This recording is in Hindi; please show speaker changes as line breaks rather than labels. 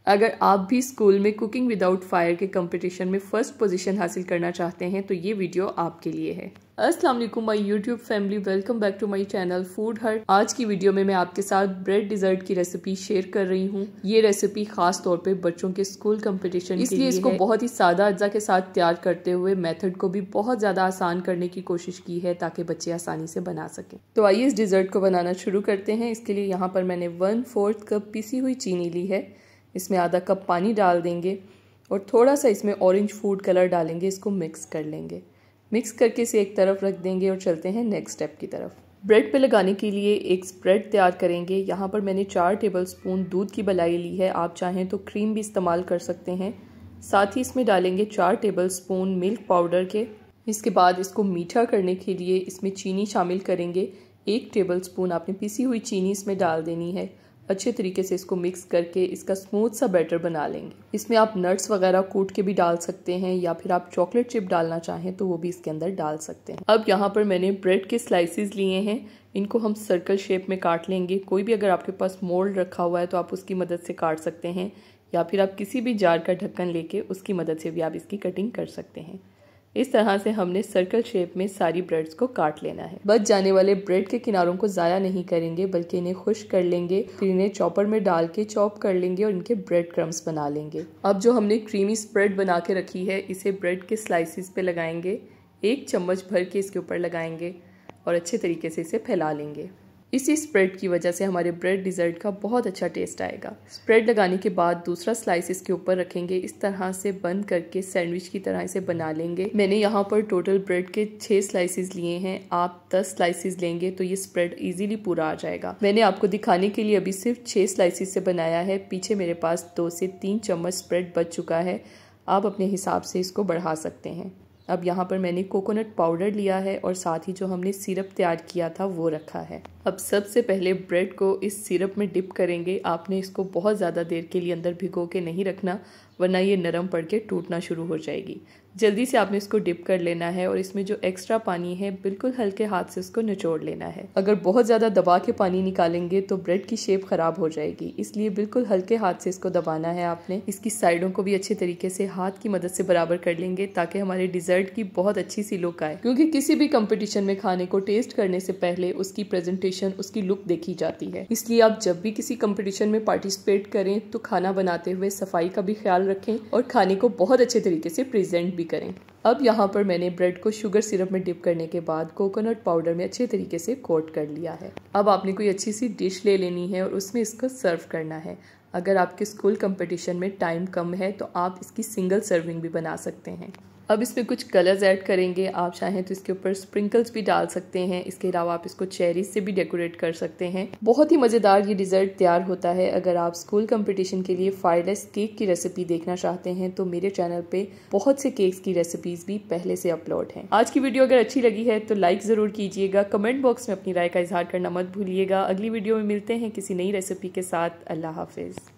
अगर आप भी स्कूल में कुकिंग विदाउट फायर के कंपटीशन में फर्स्ट पोजीशन हासिल करना चाहते हैं तो ये वीडियो आपके लिए है। अस्सलाम वालेकुम my YouTube family, welcome back to my channel Food Hut. आज की वीडियो में मैं आपके साथ ब्रेड डिजर्ट की रेसिपी शेयर कर रही हूँ। ये रेसिपी खास तौर पे बच्चों के स्कूल कंपटीशन इसलिए इसको बहुत ही सादा अज्जा के साथ तैयार करते हुए मेथड को भी बहुत ज्यादा आसान करने की कोशिश की है ताकि बच्चे आसानी से बना सकें। तो आइए इस डिजर्ट को बनाना शुरू करते हैं। इसके लिए यहाँ पर मैंने 1/4 कप पिसी हुई चीनी ली है। इसमें आधा कप पानी डाल देंगे और थोड़ा सा इसमें ऑरेंज फूड कलर डालेंगे। इसको मिक्स कर लेंगे। मिक्स करके इसे एक तरफ रख देंगे और चलते हैं नेक्स्ट स्टेप की तरफ। ब्रेड पे लगाने के लिए एक स्प्रेड तैयार करेंगे। यहाँ पर मैंने 4 टेबलस्पून दूध की मलाई ली है। आप चाहें तो क्रीम भी इस्तेमाल कर सकते हैं। साथ ही इसमें डालेंगे 4 टेबलस्पून मिल्क पाउडर के। इसके बाद इसको मीठा करने के लिए इसमें चीनी शामिल करेंगे। 1 टेबलस्पून आपने पिसी हुई चीनी इसमें डाल देनी है। अच्छे तरीके से इसको मिक्स करके इसका स्मूथ सा बैटर बना लेंगे। इसमें आप नट्स वगैरह कूट के भी डाल सकते हैं या फिर आप चॉकलेट चिप डालना चाहें तो वो भी इसके अंदर डाल सकते हैं। अब यहाँ पर मैंने ब्रेड के स्लाइसेस लिए हैं। इनको हम सर्कल शेप में काट लेंगे। कोई भी अगर आपके पास मोल्ड रखा हुआ है तो आप उसकी मदद से काट सकते हैं या फिर आप किसी भी जार का ढक्कन लेके उसकी मदद से भी आप इसकी कटिंग कर सकते हैं। इस तरह से हमने सर्कल शेप में सारी ब्रेड्स को काट लेना है। बच जाने वाले ब्रेड के किनारों को ज़ाया नहीं करेंगे बल्कि इन्हें खुश्क कर लेंगे। फिर इन्हें चॉपर में डाल के चॉप कर लेंगे और इनके ब्रेड क्रम्स बना लेंगे। अब जो हमने क्रीमी स्प्रेड बना के रखी है इसे ब्रेड के स्लाइसिस पे लगाएंगे। 1 चम्मच भर के इसके ऊपर लगाएंगे और अच्छे तरीके से इसे फैला लेंगे। इसी स्प्रेड की वजह से हमारे ब्रेड डिजर्ट का बहुत अच्छा टेस्ट आएगा। स्प्रेड लगाने के बाद दूसरा स्लाइस इसके ऊपर रखेंगे। इस तरह से बंद करके सैंडविच की तरह इसे बना लेंगे। मैंने यहाँ पर टोटल ब्रेड के 6 स्लाइसेस लिए हैं। आप 10 स्लाइसेस लेंगे तो ये स्प्रेड इजीली पूरा आ जाएगा। मैंने आपको दिखाने के लिए अभी सिर्फ 6 स्लाइसेस से बनाया है। पीछे मेरे पास 2 से 3 चम्मच स्प्रेड बच चुका है। आप अपने हिसाब से इसको बढ़ा सकते हैं। अब यहाँ पर मैंने कोकोनट पाउडर लिया है और साथ ही जो हमने सिरप तैयार किया था वो रखा है। अब सबसे पहले ब्रेड को इस सिरप में डिप करेंगे। आपने इसको बहुत ज़्यादा देर के लिए अंदर भिगो के नहीं रखना वरना ये नरम पड़ के टूटना शुरू हो जाएगी। जल्दी से आपने इसको डिप कर लेना है और इसमें जो एक्स्ट्रा पानी है बिल्कुल हल्के हाथ से इसको निचोड़ लेना है। अगर बहुत ज़्यादा दबा के पानी निकालेंगे तो ब्रेड की शेप खराब हो जाएगी, इसलिए बिल्कुल हल्के हाथ से इसको दबाना है आपने। इसकी साइडों को भी अच्छे तरीके से हाथ की मदद से बराबर कर लेंगे ताकि हमारे डिजर्ट की बहुत अच्छी सी लुक आए। क्योंकि किसी भी कंपटीशन में खाने को टेस्ट करने से पहले उसकी प्रेजेंटेशन, उसकी लुक देखी जाती है। इसलिए आप जब भी किसी कंपटीशन में पार्टिसिपेट करें तो खाना बनाते हुए सफाई का भी ख्याल रखें और खाने को बहुत अच्छे तरीके से प्रेजेंट भी करें। अब यहाँ पर मैंने ब्रेड को शुगर सिरप में डिप करने के बाद कोकोनट पाउडर में अच्छे तरीके से कोट कर लिया है। अब आपने कोई अच्छी सी डिश ले लेनी है और उसमें इसको सर्व करना है। अगर आपके स्कूल कंपटीशन में टाइम कम है तो आप इसकी सिंगल सर्विंग भी बना सकते हैं। अब इसमें कुछ कलर्स ऐड करेंगे। आप चाहें तो इसके ऊपर स्प्रिंकल्स भी डाल सकते हैं। इसके अलावा आप इसको चेरीज से भी डेकोरेट कर सकते हैं। बहुत ही मज़ेदार ये डिज़र्ट तैयार होता है। अगर आप स्कूल कंपटीशन के लिए फायरलेस केक की रेसिपी देखना चाहते हैं तो मेरे चैनल पे बहुत से केक्स की रेसिपीज भी पहले से अपलोड हैं। आज की वीडियो अगर अच्छी लगी है तो लाइक ज़रूर कीजिएगा। कमेंट बॉक्स में अपनी राय का इजहार करना मत भूलिएगा। अगली वीडियो में मिलते हैं किसी नई रेसिपी के साथ। अल्लाह हाफिज़।